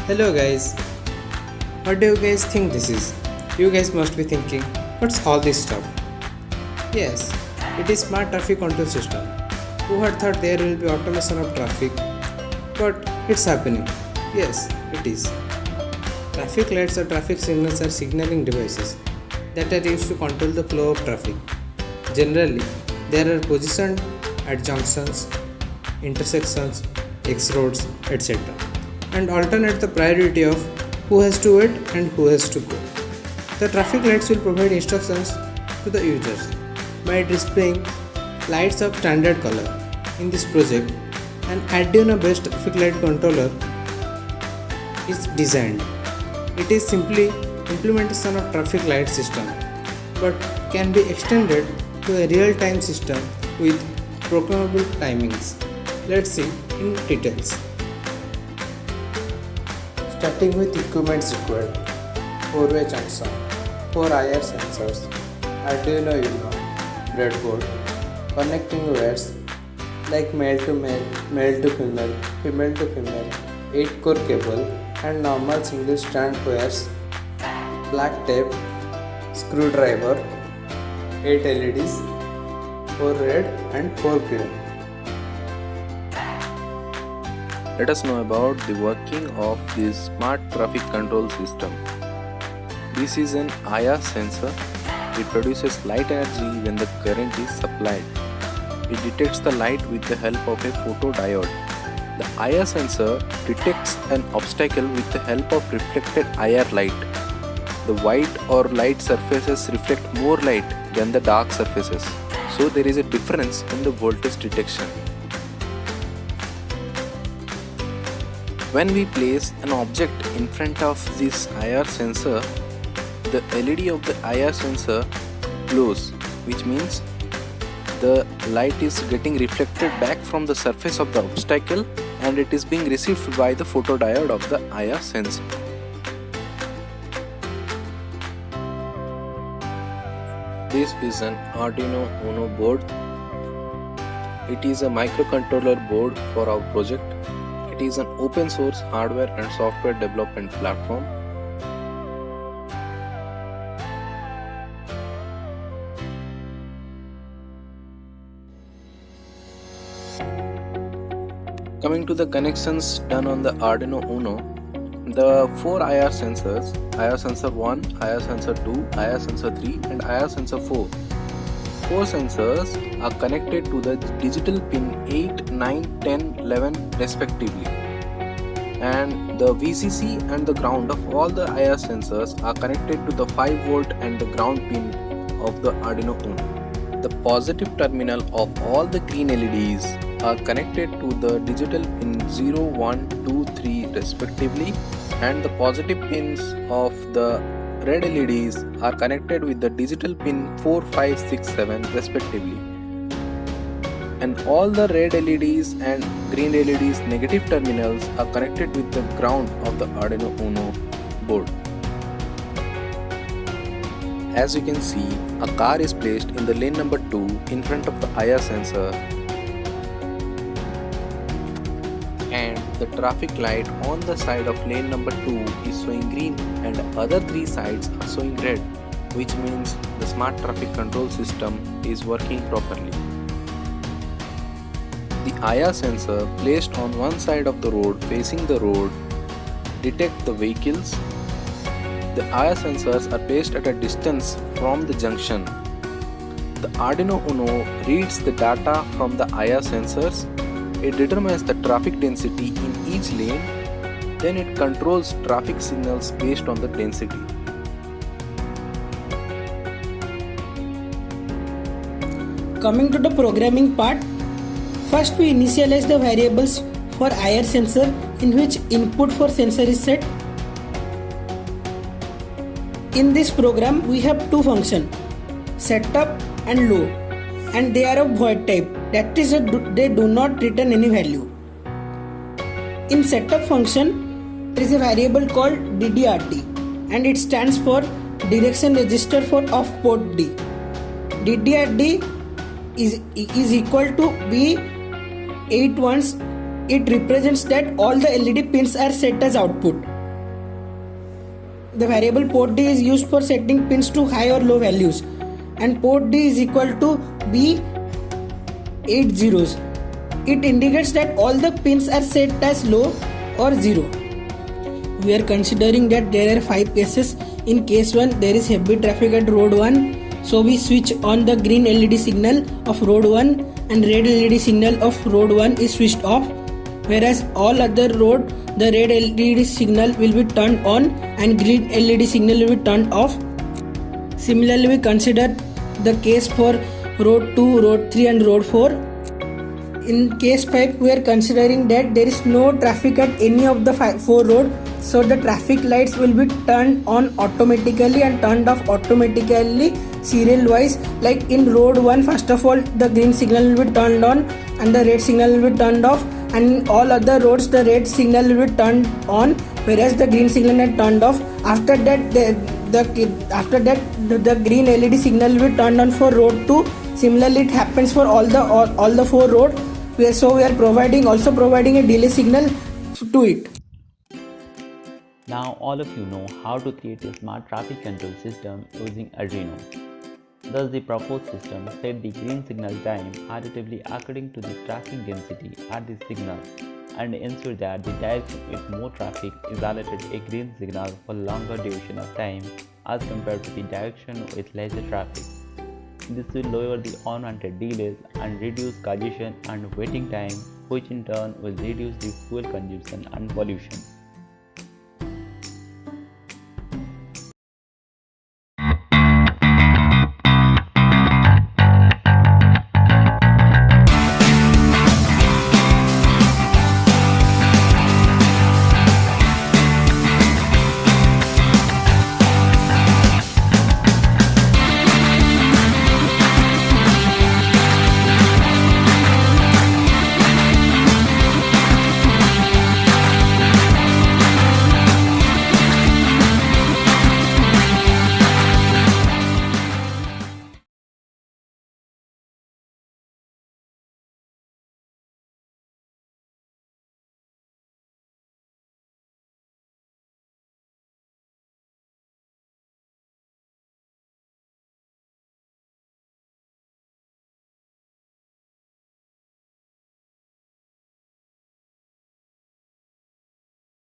Hello guys, what do you guys think this is? You guys must be thinking, what's all this stuff? Yes, it is smart traffic control system. Who had thought there will be automation of traffic? But it's happening. Yes, it is. Traffic lights or traffic signals are signaling devices that are used to control the flow of traffic. Generally, they are positioned at junctions, intersections, X roads, etc. and alternate the priority of who has to wait and who has to go. The traffic lights will provide instructions to the users by displaying lights of standard color. In this project, an Arduino based traffic light controller is designed. It is simply implementation of traffic light system but can be extended to a real-time system with programmable timings. Let's see in details. Starting with equipments required: 4-way junction, 4 IR sensors, Arduino Uno, breadboard, connecting wires like male to male, male to female, female to female, 8-core cable and normal single strand wires, black tape, screwdriver, 8 LEDs, 4 red and 4 green. Let us know about the working of this smart traffic control system. This is an IR sensor. It produces light energy when the current is supplied. It detects the light with the help of a photodiode. The IR sensor detects an obstacle with the help of reflected IR light. The white or light surfaces reflect more light than the dark surfaces, so there is a difference in the voltage detection. When we place an object in front of this IR sensor, the LED of the IR sensor glows, which means the light is getting reflected back from the surface of the obstacle and it is being received by the photodiode of the IR sensor. This is an Arduino Uno board. It is a microcontroller board for our project. It is an open source hardware and software development platform. Coming to the connections done on the Arduino Uno, the 4 IR sensors, IR sensor 1, IR sensor 2, IR sensor 3 and IR sensor 4. 4 sensors are connected to the digital pin 8, 9, 10, 11 respectively, and the VCC and the ground of all the IR sensors are connected to the 5 volt and the ground pin of the Arduino Uno. The positive terminal of all the green LEDs are connected to the digital pin 0, 1, 2, 3 respectively, and the positive pins of the red LEDs are connected with the digital pin 4, 5, 6, 7 respectively. And all the red LEDs and green LEDs negative terminals are connected with the ground of the Arduino Uno board. As you can see, a car is placed in the lane number 2 in front of the IR sensor, and the traffic light on the side of lane number 2 is showing green and the other 3 sides are showing red, which means the smart traffic control system is working properly. The IR sensor placed on one side of the road facing the road detect the vehicles. The IR sensors are placed at a distance from the junction. The Arduino Uno reads the data from the IR sensors. It determines the traffic density in each lane, then it controls traffic signals based on the density. Coming to the programming part, first we initialize the variables for IR sensor in which input for sensor is set. In this program we have two functions, setup and low, and they are of void type, that is they do not return any value. In setup function there is a variable called DDRD and it stands for direction register for off port D. DDRD is equal to B 8 ones. It represents that all the LED pins are set as output. the variable port D is used for setting pins to high or low values, and port D is equal to B 8 zeros. It indicates that all the pins are set as low or 0. We are considering that there are 5 cases. In case 1, there is heavy traffic at road 1, so we switch on the green LED signal of road 1 and red LED signal of road 1 is switched off, whereas all other road the red LED signal will be turned on and green LED signal will be turned off. Similarly, we consider the case for road 2, road 3 and road 4. In case 5, we are considering that there is no traffic at any of the 4 roads, so the traffic lights will be turned on automatically and turned off automatically serial wise. Like in road 1, first of all the green signal will be turned on and the red signal will be turned off, and in all other roads the red signal will be turned on whereas the green signal is turned off. After that the green LED signal will be turned on for road 2. Similarly, it happens for all the 4 roads. So we are providing a delay signal to it. Now all of you know how to create a smart traffic control system using Arduino. Thus the proposed system set the green signal time additively according to the traffic density at the signal and ensure that the direction with more traffic is allotted a green signal for longer duration of time as compared to the direction with lesser traffic. This will lower the unwanted delays and reduce congestion and waiting time, which in turn will reduce the fuel consumption and pollution.